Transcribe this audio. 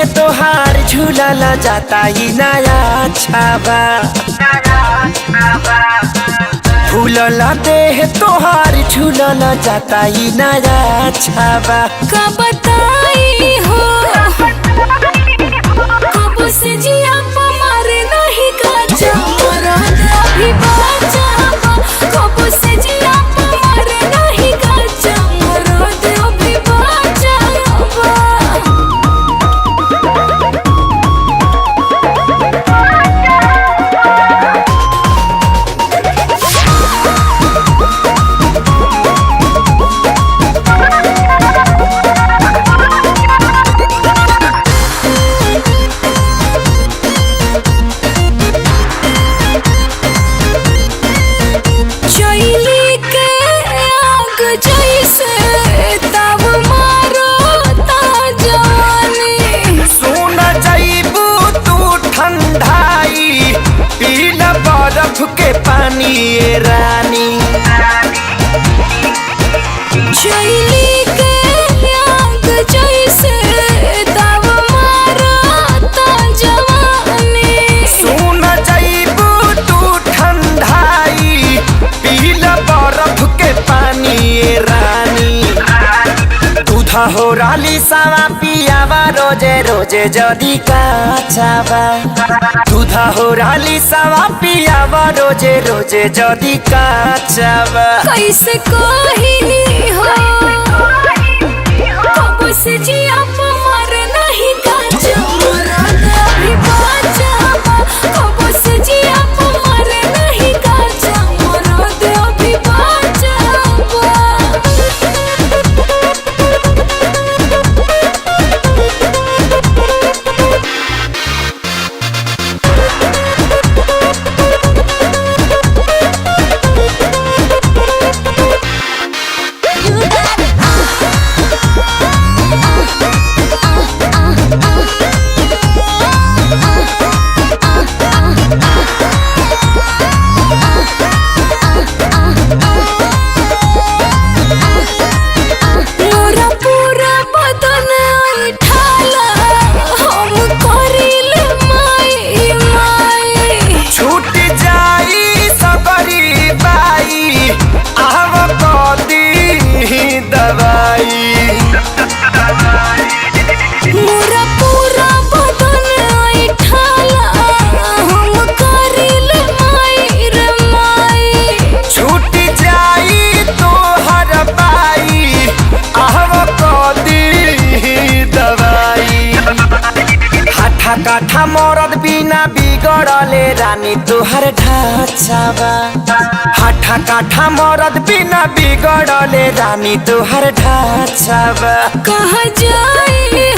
देह तोहार झूलल जाता ही नया छावा। फूलल देह तोहार झूलल जाता ही नया छावा। का बताई हो कब से जिया मारे नहीं काचा मरद अभी बाचावा। कब से जिया मारे नहीं काचा मरद अभी बाचावा। जैसे तब मारो ता जवानी। सुन जाइबू तू ठंडाई पील बर्फ के पानी ए रानी। शैली के आग जैसे तब मारो ता जवानी। सुन जाइबू तू ठंडाई पील बर्फ के पानी ए रानी। दूधा हो राली सावा पियावा रोजे रोजे जदी काचावा। दूधा हो राली सावा पियावा रोजे रोजे जदी काचावा। कैसे कही हो कब से जिया मारे नहीं काचा मरद अभी बाचावा। कब से जिया मारे नहीं काचा मरद अभी बाचावा। मोरा पूरा बदन ऐठाला हम करिले माई माई। छूट जाई सबरी बाई आव कदी दवाई। मोरा पूरा बदन ऐठाला हम करिले माई रे माई। छूट जाई तोहर बाई आव कदी दवाई। हाथा काठा मरद बिना बिगड़ले रानी तोहर ढाचावा। हाथा काठा मरद बिना बिगड़ले रानी तोहर ढाचावा। कहाँ जाई